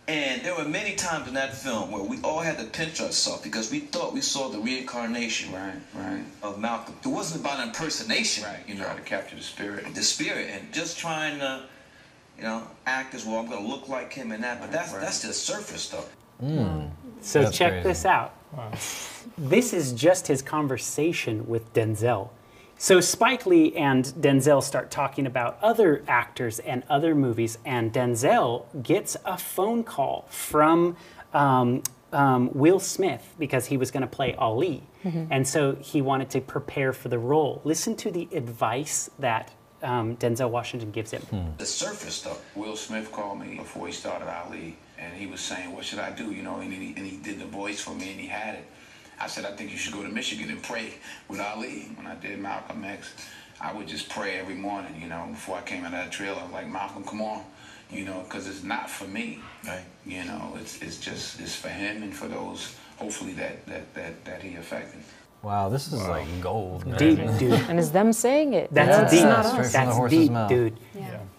And there were many times in that film where we all had to pinch ourselves because we thought we saw the reincarnation of Malcolm. It wasn't about impersonation. You know, to capture the spirit. The spirit, and just trying to, you know, act as well. I'm going to look like him and that, but that's just surface stuff. So That's check crazy. this out. This is just his conversation with Denzel. So Spike Lee and Denzel start talking about other actors and other movies, and Denzel gets a phone call from Will Smith because he was going to play Ali. And so he wanted to prepare for the role. Listen to the advice that Denzel Washington gives him. The surface stuff. Will Smith called me before he started Ali, and he was saying, what should I do? You know, and he did the voice for me, and he had it. I said, I think you should go to Michigan and pray with Ali. When I did Malcolm X, I would just pray every morning, you know, before I came out of that trailer. I was like, Malcolm, come on, you know, because it's not for me. You know, it's for him and for those, hopefully, that he affected. Wow, this is like gold. Deep, dude. And it's them saying it. That's deep. Not us. That's deep, dude.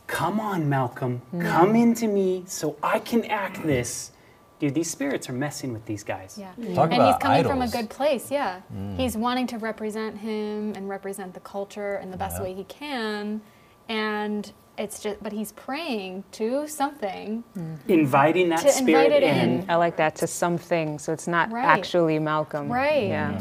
Come on, Malcolm. Come into me so I can act this. Dude, these spirits are messing with these guys. Yeah. Talk and about he's coming from a idols. good place, yeah. He's wanting to represent him and represent the culture in the best way he can. And it's just, but he's praying to something. Inviting that to spirit invite it in. I like that, to something, so it's not Right. actually Malcolm. Right. Yeah.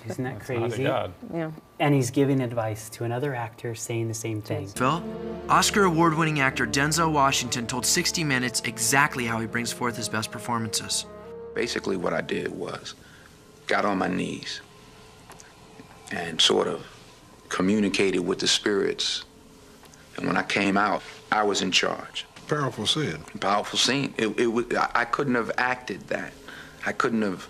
Isn't that That's not a crazy? god. Yeah. And he's giving advice to another actor saying the same thing. Phil, Oscar award-winning actor Denzel Washington told 60 Minutes exactly how he brings forth his best performances. Basically what I did was got on my knees and sort of communicated with the spirits. And when I came out, I was in charge. Powerful scene. Powerful scene. I couldn't have acted that. I couldn't have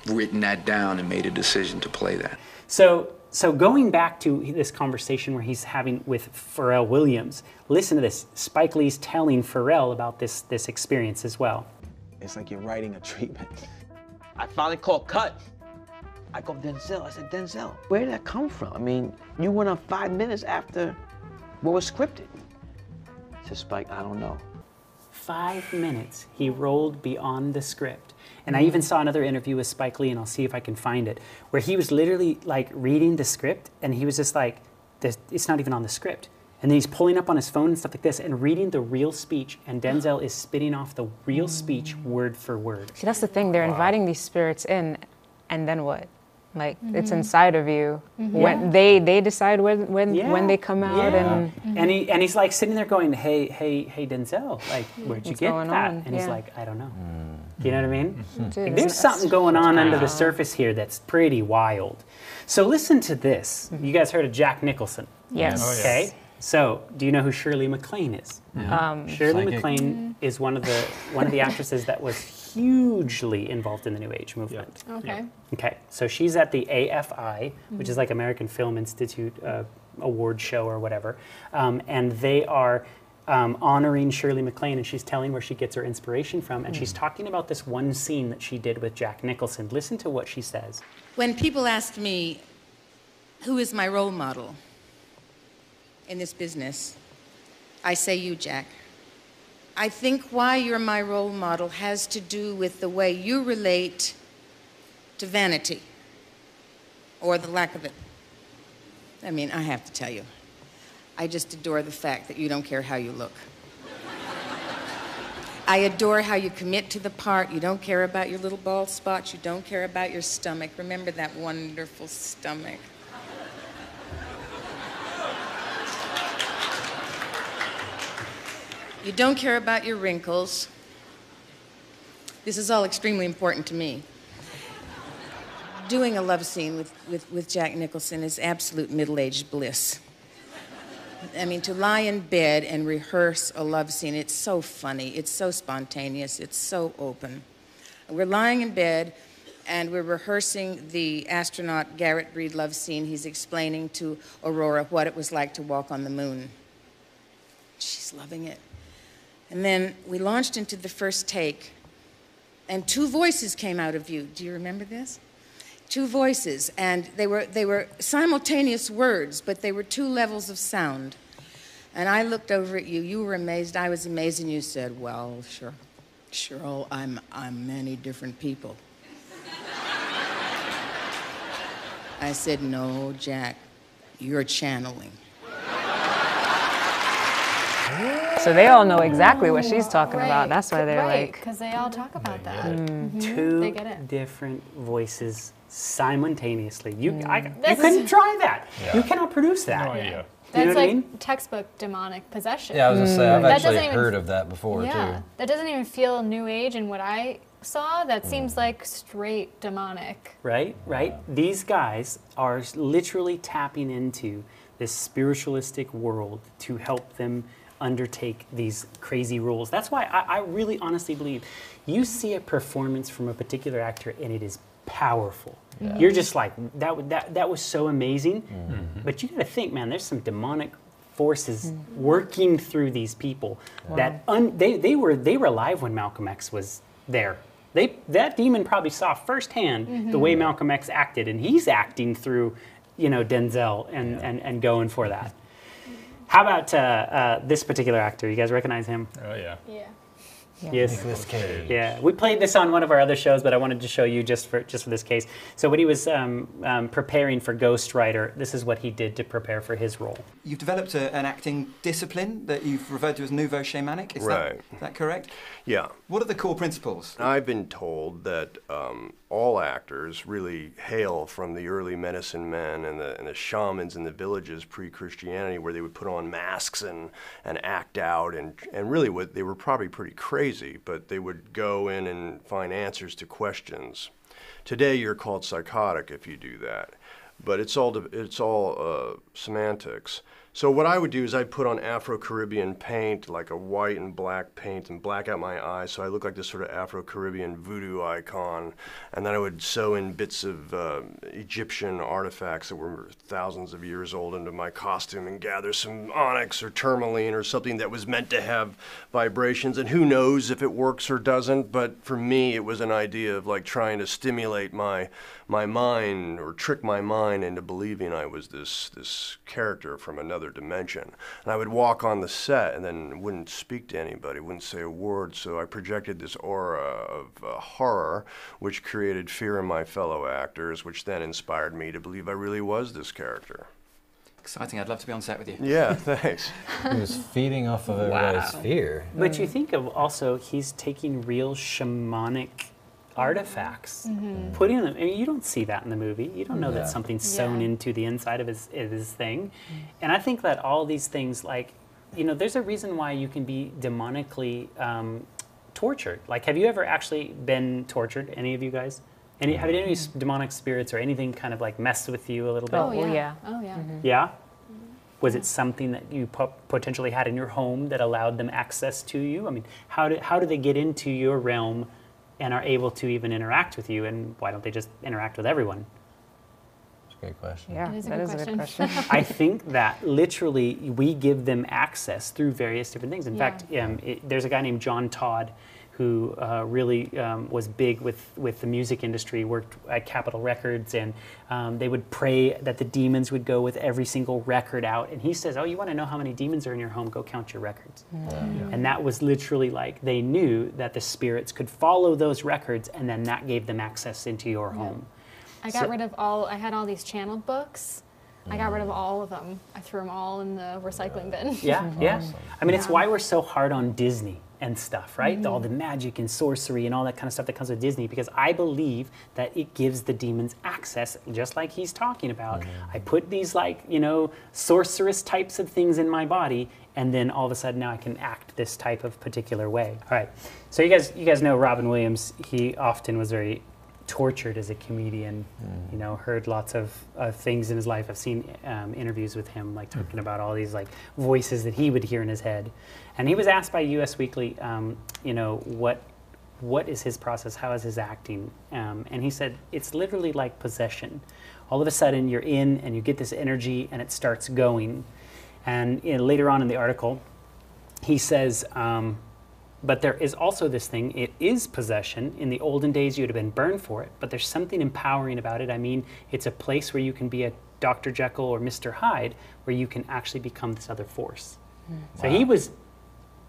written that down and made a decision to play that. So going back to this conversation where he's having with Pharrell Williams, listen to this. Spike Lee's telling Pharrell about this experience as well. It's like you're writing a treatment. I finally called cut. I called Denzel. I said, Denzel, where did that come from? I mean, you went on 5 minutes after what was scripted. I said, Spike, I don't know. 5 minutes he rolled beyond the script. And I even saw another interview with Spike Lee, and I'll see if I can find it, where he was literally like reading the script, and he was just like, it's not even on the script. And then he's pulling up on his phone and stuff like this and reading the real speech, and Denzel is spitting off the real speech word for word. See, that's the thing. They're inviting these spirits in, and then what? Like, it's inside of you. When they decide when they come out, and he's like sitting there going, hey Denzel, like, where'd you What's get going that? on? And he's Yeah. like, I don't know. You know what I mean? Dude, Like, there's something going on under the surface here that's pretty wild. So listen to this. You guys heard of Jack Nicholson? Yes. Oh, yeah. Okay. So, do you know who Shirley MacLaine is? Shirley Psychic. MacLaine is one of the actresses that was hugely involved in the New Age movement. Okay. Okay, so she's at the AFI, which is like American Film Institute award show or whatever, and they are honoring Shirley MacLaine, and she's telling where she gets her inspiration from, and she's talking about this one scene that she did with Jack Nicholson. Listen to what she says. When people ask me, who is my role model in this business, I say you, Jack. I think why you're my role model has to do with the way you relate to vanity, or the lack of it. I mean, I have to tell you, I just adore the fact that you don't care how you look. I adore how you commit to the part. You don't care about your little bald spots. You don't care about your stomach. Remember that wonderful stomach. You don't care about your wrinkles. This is all extremely important to me. Doing a love scene with Jack Nicholson is absolute middle-aged bliss. I mean, to lie in bed and rehearse a love scene, it's so funny, it's so spontaneous, it's so open. We're lying in bed and we're rehearsing the astronaut Garrett Reed love scene. He's explaining to Aurora what it was like to walk on the moon. She's loving it. And then we launched into the first take, and 2 voices came out of you. Do you remember this? 2 voices, and they were simultaneous words, but they were 2 levels of sound. And I looked over at you. You were amazed. I was amazed, and you said, well, sure. Cheryl, I'm many different people. I said, no, Jack, you're channeling. So they all know exactly what she's talking about. That's why they're right, like... because they all talk about that. Mhm. Two They get it. different voices simultaneously. You couldn't try that. You cannot produce that. No idea. That's know what I like mean? textbook demonic possession. Yeah, I was gonna say, I've That actually doesn't even- heard of that before, too. That doesn't even feel new age in what I saw. That seems like straight demonic. Right, right. These guys are literally tapping into this spiritualistic world to help them undertake these crazy roles. That's why I really honestly believe you see a performance from a particular actor and it is powerful. Yeah. You're just like, that was so amazing. But you got to think, man, there's some demonic forces working through these people that they were alive when Malcolm X was there. That demon probably saw firsthand the way Malcolm X acted, and he's acting through, Denzel and going for that. How about this particular actor? You guys recognize him? Oh yeah. Yeah. Yes. Nicolas Cage. Yeah, we played this on one of our other shows, but I wanted to show you just for this case. So when he was preparing for Ghost Rider, this is what he did to prepare for his role. You've developed an acting discipline that you've referred to as nouveau shamanic. Is that correct? Yeah. What are the core principles? I've been told that all actors really hail from the early medicine men and the shamans in the villages pre-Christianity, where they would put on masks and act out, and really they were probably pretty crazy, but they would go in and find answers to questions. Today you're called psychotic if you do that, but it's all semantics. So what I would do is I'd put on Afro-Caribbean paint, like a white and black paint, and black out my eyes so I look like this sort of Afro-Caribbean voodoo icon. And then I would sew in bits of Egyptian artifacts that were thousands of years old into my costume and gather some onyx or tourmaline or something that was meant to have vibrations. And who knows if it works or doesn't, but for me it was an idea of like trying to stimulate my mind or trick my mind into believing I was this character from another dimension. And I would walk on the set and then wouldn't speak to anybody, wouldn't say a word, so I projected this aura of horror, which created fear in my fellow actors, which then inspired me to believe I really was this character. Exciting. I'd love to be on set with you. Yeah, thanks. He was feeding off of everybody's fear. But you think of also, he's taking real shamanic artifacts, putting them. I mean, you don't see that in the movie. You don't know that something's sewn into the inside of his thing. And I think that all these things, like, there's a reason why you can be demonically tortured. Like, have you ever actually been tortured? Any of you guys? Have any demonic spirits or anything kind of like messed with you a little bit? Oh yeah. Oh yeah. Yeah. Was it something that you potentially had in your home that allowed them access to you? I mean, how do they get into your realm and are able to even interact with you, and why don't they just interact with everyone? That's a great question. Yeah, that is a good question. I think that literally we give them access through various different things. In fact, there's a guy named John Todd who really was big with the music industry, worked at Capitol Records, and they would pray that the demons would go with every single record out. And he says, oh, you want to know how many demons are in your home? Go count your records. And that was literally like, they knew that the spirits could follow those records, and then that gave them access into your home. I got rid of I had all these channeled books. I got rid of all of them. I threw them all in the recycling bin. Yeah. I mean, it's why we're so hard on Disney and stuff, right? All the magic and sorcery and all that kind of stuff that comes with Disney, because I believe that it gives the demons access, just like he's talking about. I put these sorceress types of things in my body, and then all of a sudden now I can act this type of particular way. All right, so you guys know Robin Williams. He often was very tortured as a comedian. Heard lots of things in his life. I've seen interviews with him, like talking about all these like voices that he would hear in his head. And he was asked by US Weekly, what is his process? How is his acting? And he said it's literally like possession. All of a sudden you're in and you get this energy and it starts going. And later on in the article, he says, but there is also this thing, it is possession. In the olden days, you would have been burned for it, but there's something empowering about it. I mean, it's a place where you can be a Dr. Jekyll or Mr. Hyde, where you can actually become this other force. So he was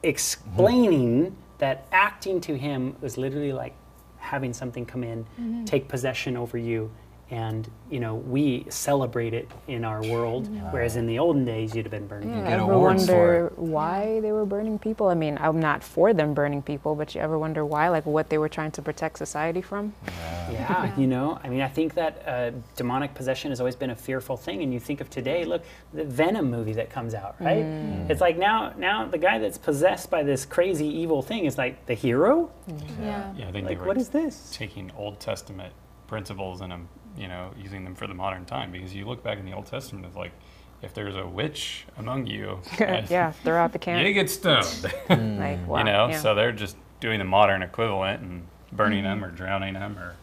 explaining that acting to him was literally like having something come in, take possession over you, and we celebrate it in our world, whereas in the olden days you'd have been burned. You ever wonder why they were burning people? I mean, I'm not for them burning people, but you ever wonder why, like what they were trying to protect society from? Yeah, I mean, I think that demonic possession has always been a fearful thing, and you think of today, look, the Venom movie that comes out, right? It's like now the guy that's possessed by this crazy evil thing is like the hero? Yeah. I think like, they were what is this? taking Old Testament principles and using them for the modern time, because you look back in the Old Testament, it's like, if there's a witch among you, yeah, throw out the can. You get stoned. Like, wow. So they're just doing the modern equivalent and burning them or drowning them or.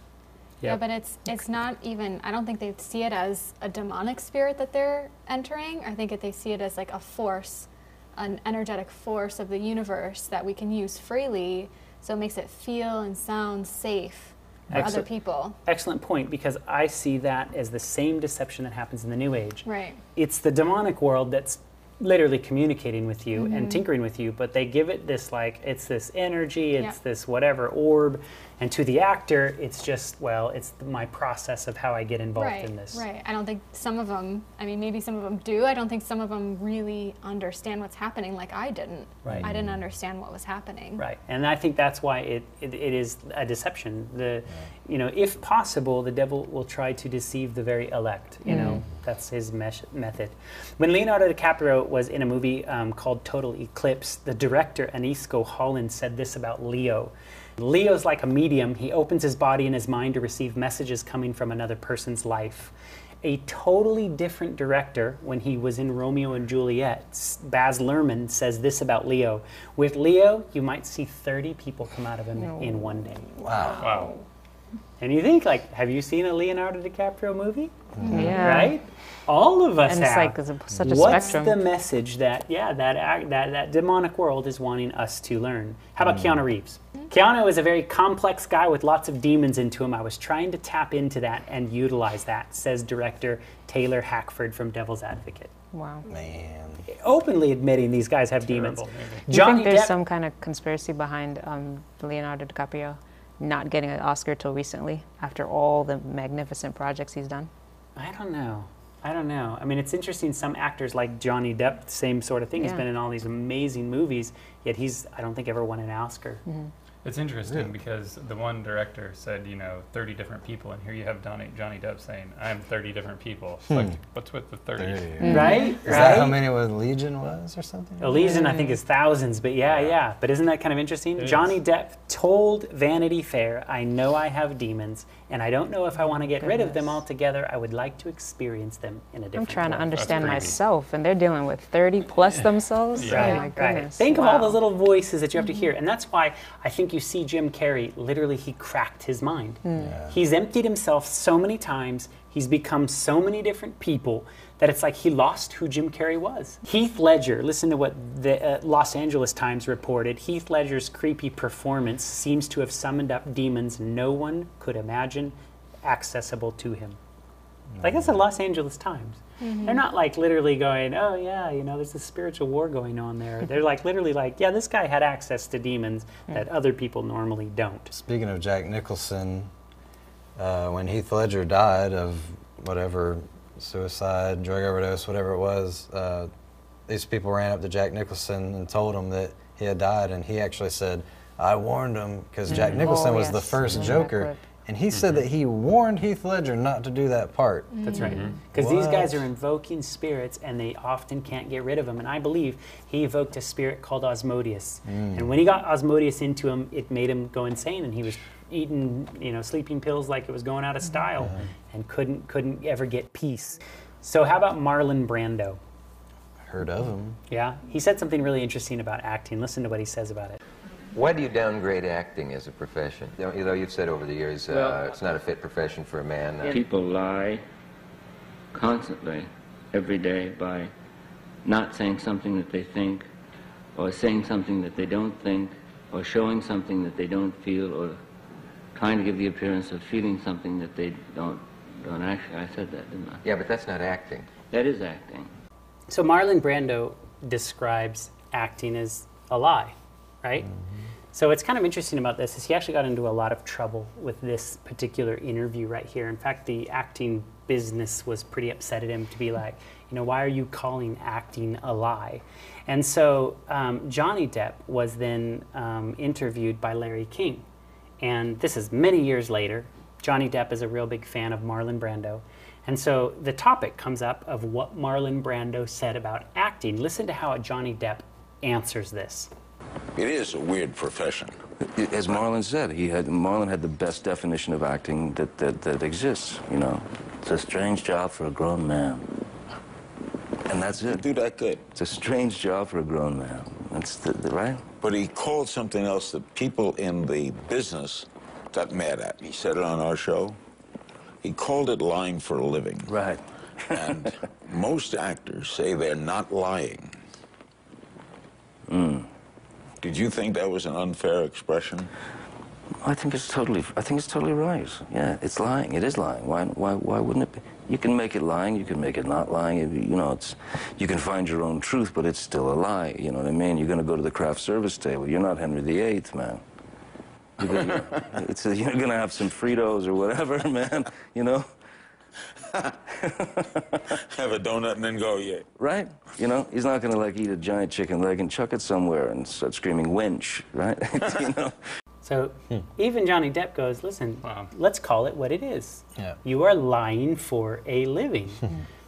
Yeah, but it's not even, I don't think they see it as a demonic spirit that they're entering. I think they see it as like a force, an energetic force of the universe that we can use freely, so it makes it feel and sound safe for other people. Excellent point, because I see that as the same deception that happens in the New Age. Right. It's the demonic world that's literally communicating with you and tinkering with you, but they give it this, like, it's this energy, it's this whatever orb, and to the actor, it's just, well, it's my process of how I get involved in this. Right. I don't think some of them, I mean, maybe some of them do. I don't think some of them really understand what's happening like I didn't. Right. I didn't understand what was happening. Right. And I think that's why it is a deception. If possible, the devil will try to deceive the very elect. That's his method. When Leonardo DiCaprio was in a movie called Total Eclipse, the director, Anisco Holland, said this about Leo. Leo's like a medium. He opens his body and his mind to receive messages coming from another person's life. A totally different director, when he was in Romeo and Juliet, Baz Luhrmann, says this about Leo. With Leo, you might see 30 people come out of him in one day. Wow. And you think, like, have you seen a Leonardo DiCaprio movie? Yeah. Right? All of us and have. It's like it's such a What's spectrum. the message that that demonic world is wanting us to learn? How about Keanu Reeves? Keanu is a very complex guy with lots of demons into him. I was trying to tap into that and utilize that, says director Taylor Hackford from Devil's Advocate. Wow. Man. Openly admitting these guys have demons. Do you think there's some kind of conspiracy behind Leonardo DiCaprio not getting an Oscar till recently, after all the magnificent projects he's done? I don't know. I mean, it's interesting. Some actors like Johnny Depp, same sort of thing. He's been in all these amazing movies, yet I don't think, ever won an Oscar. It's interesting because the one director said, 30 different people, and here you have Johnny Depp saying, I'm 30 different people. It's like, what's with the 30? Right? Is that how many Legion was or something? Legion, I think, is thousands, but yeah. But isn't that kind of interesting? Johnny Depp told Vanity Fair, I know I have demons, and I don't know if I want to get rid of them altogether. I would like to experience them in a different way. I'm trying to understand myself, and they're dealing with 30 plus themselves. Right, Oh my goodness. Think of all those little voices that you have to hear, and that's why I think you see Jim Carrey, literally he cracked his mind. He's emptied himself so many times, he's become so many different people, that it's like he lost who Jim Carrey was. Heath Ledger, listen to what the Los Angeles Times reported, Heath Ledger's creepy performance seems to have summoned up demons no one could imagine accessible to him. Like, that's the Los Angeles Times. They're not like literally going, oh yeah, there's a spiritual war going on there. They're like literally like, yeah, this guy had access to demons that other people normally don't. Speaking of Jack Nicholson, when Heath Ledger died of whatever, suicide, drug overdose, whatever it was, these people ran up to Jack Nicholson and told him that he had died, and he actually said, I warned him, because Jack Nicholson was the first Joker. And he said that he warned Heath Ledger not to do that part. That's right. Because these guys are invoking spirits, and they often can't get rid of them. And I believe he evoked a spirit called Osmodeus. And when he got Osmodeus into him, it made him go insane, and he was eating, sleeping pills like it was going out of style, and couldn't ever get peace. So how about Marlon Brando? Heard of him. Yeah, he said something really interesting about acting. Listen to what he says about it. Why do you downgrade acting as a profession? Although you've said over the years it's not a fit profession for a man. People lie constantly, every day, by not saying something that they think, or saying something that they don't think, or showing something that they don't feel, or trying to give the appearance of feeling something that they don't actually. I said that, didn't I? Yeah, but that's not acting. That is acting. So Marlon Brando describes acting as a lie, right? So what's kind of interesting about this is he actually got into a lot of trouble with this particular interview right here. In fact, the acting business was pretty upset at him to be like, you know, why are you calling acting a lie? And so Johnny Depp was then interviewed by Larry King. And this is many years later. Johnny Depp is a real big fan of Marlon Brando. And so the topic comes up of what Marlon Brando said about acting. Listen to how Johnny Depp answers this. It is a weird profession. As Marlon said, Marlon had the best definition of acting that exists, you know. It's a strange job for a grown man. And that's it. You do that good. It's a strange job for a grown man. That's right? But he called something else that people in the business got mad at. He said it on our show. He called it lying for a living. Right. And most actors say they're not lying. Did you think that was an unfair expression? I think it's totally right. Yeah, it's lying. It is lying. Why wouldn't it be? You can make it lying. You can make it not lying. You know, you can find your own truth, but it's still a lie. You know what I mean? You're going to go to the craft service table. You're not Henry VIII, man. You're going to have some Fritos or whatever, man. You know. Have a donut and then go, yeah. Right? You know, he's not going to like eat a giant chicken leg and chuck it somewhere and start screaming wench, right? You know. So even Johnny Depp goes, listen, let's call it what it is. Yeah. You are lying for a living.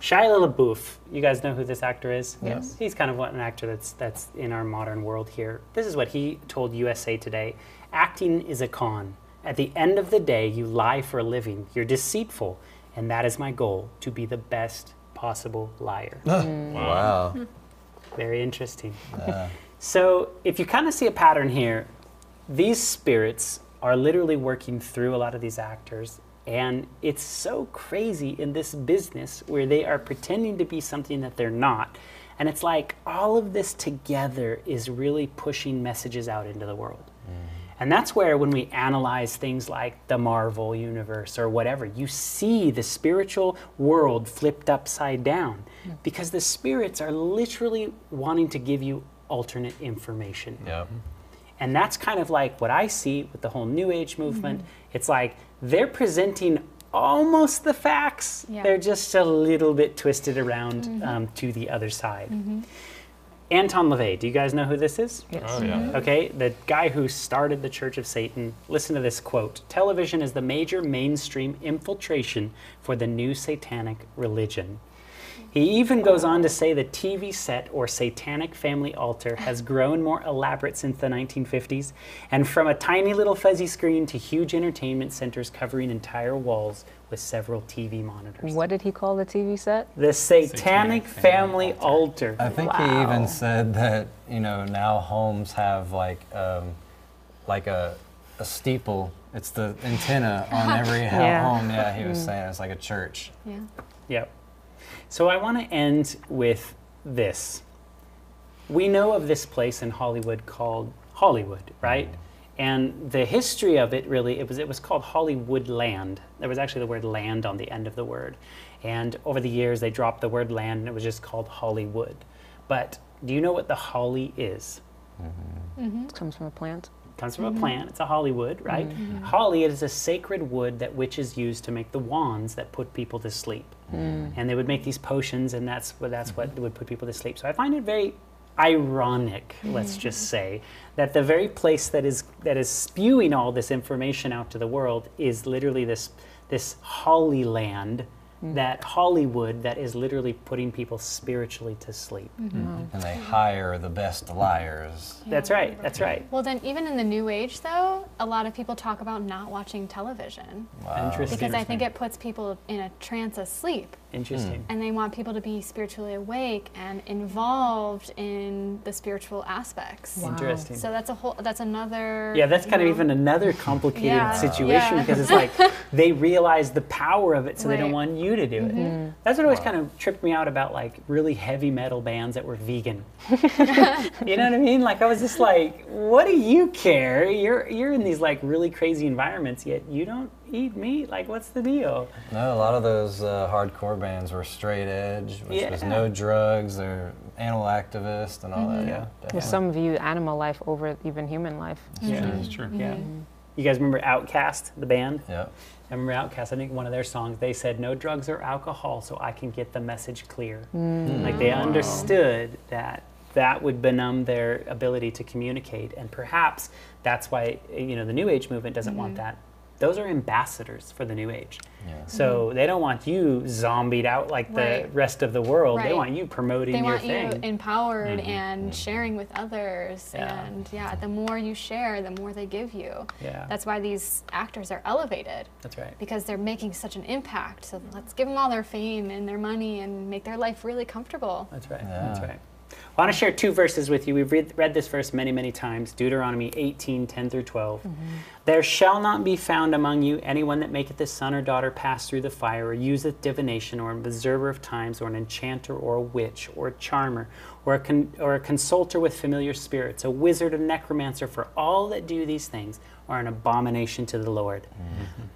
Shia LaBeouf, you guys know who this actor is? Yes. He's kind of an actor that's in our modern world here. This is what he told USA Today. Acting is a con. At the end of the day, you lie for a living. You're deceitful. And that is my goal, to be the best possible liar. Wow. Very interesting. So if you kind of see a pattern here, these spirits are literally working through a lot of these actors, and it's so crazy in this business where they are pretending to be something that they're not. And it's like all of this together is really pushing messages out into the world. And that's where when we analyze things like the Marvel universe or whatever, you see the spiritual world flipped upside down because the spirits are literally wanting to give you alternate information. Yep. And that's kind of like what I see with the whole New Age movement. It's like they're presenting almost the facts. They're just a little bit twisted around to the other side. Anton LaVey, do you guys know who this is? Yes. Oh, yeah. Okay, the guy who started the Church of Satan. Listen to this quote. Television is the major mainstream infiltration for the new satanic religion. He even goes on to say the TV set or satanic family altar has grown more elaborate since the 1950s, and from a tiny little fuzzy screen to huge entertainment centers covering entire walls with several TV monitors. What did he call the TV set? The Satanic Family Altar. I think he even said that, you know, now homes have like a steeple. It's the antenna on every home. Yeah, he was saying it's like a church. Yeah. Yep. So I want to end with this. We know of this place in Hollywood called Hollywood, right? And the history of it really, it was called Hollywood Land. There was actually the word land on the end of the word. And over the years, they dropped the word land and it was just called Hollywood. But do you know what the holly is? It comes from a plant. Comes from a plant. It's a Hollywood, right? Holly is a sacred wood that witches use to make the wands that put people to sleep. And they would make these potions, and that's what would put people to sleep. So I find it very ironic, let's just say, that the very place that is spewing all this information out to the world is literally this Holly land, that Hollywood that is literally putting people spiritually to sleep. And they hire the best liars. That's right, that's right. Well, then even in the New Age, though, a lot of people talk about not watching television. Wow. Interesting. Because I think it puts people in a trance of sleep. Interesting. And they want people to be spiritually awake and involved in the spiritual aspects. Wow. Interesting. So that's another... Yeah, that's kind of even another complicated situation because it's like they realize the power of it, so they don't want you to do it. That's what always kind of tripped me out about like really heavy metal bands that were vegan. You know what I mean? Like I was just like, what do you care? You're in these like really crazy environments, yet you don't eat meat? Like, what's the deal? No, a lot of those hardcore bands were straight edge, which was no drugs. They're animal activists and all that. Yeah, well, some view animal life over even human life. Yeah, that's true. Yeah. You guys remember Outkast, the band? Yeah. I remember Outkast. I think one of their songs, they said, "No drugs or alcohol, so I can get the message clear." Like they understood that would benumb their ability to communicate, and perhaps that's why the New Age movement doesn't want that. Those are ambassadors for the New Age. Yeah. So they don't want you zombied out like the rest of the world. They want you promoting your thing. They want you empowered and sharing with others. And the more you share, the more they give you. Yeah. That's why these actors are elevated. That's right. Because they're making such an impact. So let's give them all their fame and their money and make their life really comfortable. That's right. Yeah. That's right. I want to share 2 verses with you. We've read this verse many, many times. Deuteronomy 18:10-12. There shall not be found among you anyone that maketh his son or daughter pass through the fire, or useth divination, or an observer of times, or an enchanter, or a witch, or a charmer, or a consulter with familiar spirits, a wizard, a necromancer, for all that do these things are an abomination to the Lord.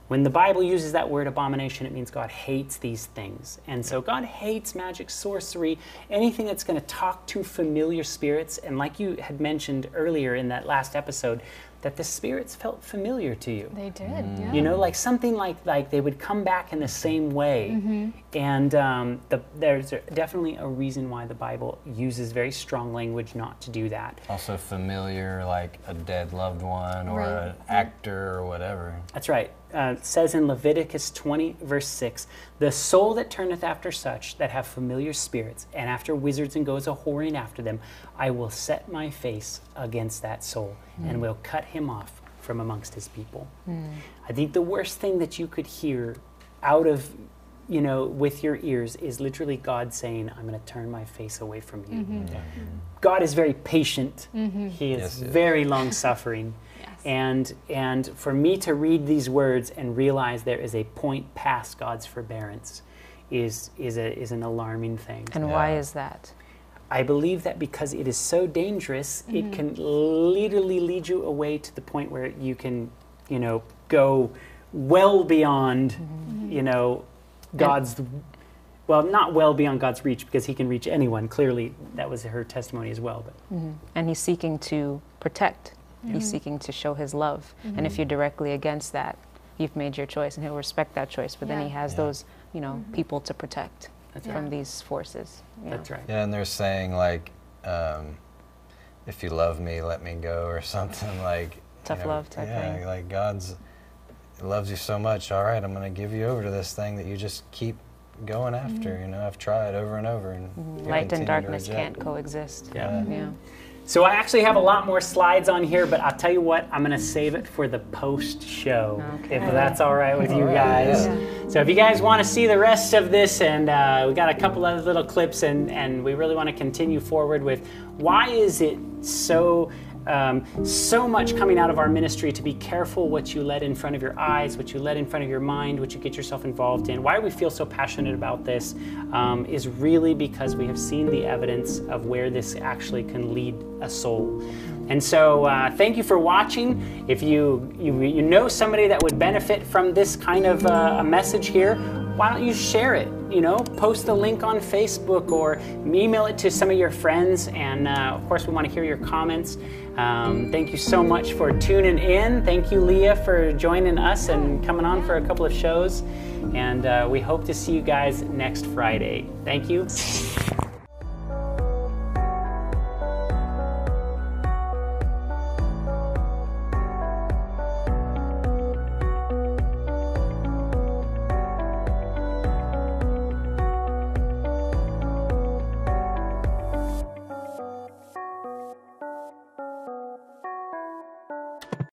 When the Bible uses that word abomination, it means God hates these things. And so God hates magic, sorcery, anything that's going to talk to familiar spirits. And like you had mentioned earlier in that last episode, that the spirits felt familiar to you. They did, yeah. You know, like something like they would come back in the same way. And there's definitely a reason why the Bible uses very strong language not to do that. Also familiar, like a dead loved one or an actor or whatever. That's right. It says in Leviticus 20, verse 6, the soul that turneth after such that have familiar spirits, and after wizards and goes a-whoring after them, I will set my face against that soul, and will cut him off from amongst his people. I think the worst thing that you could hear out of, with your ears is literally God saying, I'm going to turn my face away from you. God is very patient. He is very long-suffering. And for me to read these words and realize there is a point past God's forbearance is an alarming thing. And why is that? I believe that because it is so dangerous, it can literally lead you away to the point where you can, go well beyond, God's, well, not well beyond God's reach, because he can reach anyone. Clearly, that was her testimony as well. But. And he's seeking to protect. He's seeking to show his love. And if you're directly against that, you've made your choice, and he'll respect that choice. But then he has those, people to protect from these forces. That's right. Yeah, and they're saying, like, if you love me, let me go, or something like... Tough love type thing. Yeah, like God's loves you so much, all right, I'm going to give you over to this thing that you just keep going after. I've tried over and over. And light and darkness can't coexist. Yeah. So I actually have a lot more slides on here, but I'll tell you what, I'm going to save it for the post-show, if that's all right with you guys. So if you guys want to see the rest of this, and we got a couple other little clips, and we really want to continue forward with why is it so much coming out of our ministry to be careful what you let in front of your eyes, what you let in front of your mind, what you get yourself involved in. Why we feel so passionate about this is really because we have seen the evidence of where this actually can lead a soul. And so thank you for watching. If you know somebody that would benefit from this kind of a message here, why don't you share it? Post the link on Facebook or email it to some of your friends. And of course, we want to hear your comments. Thank you so much for tuning in. Thank you, Leah, for joining us and coming on for a couple of shows. And we hope to see you guys next Friday. Thank you.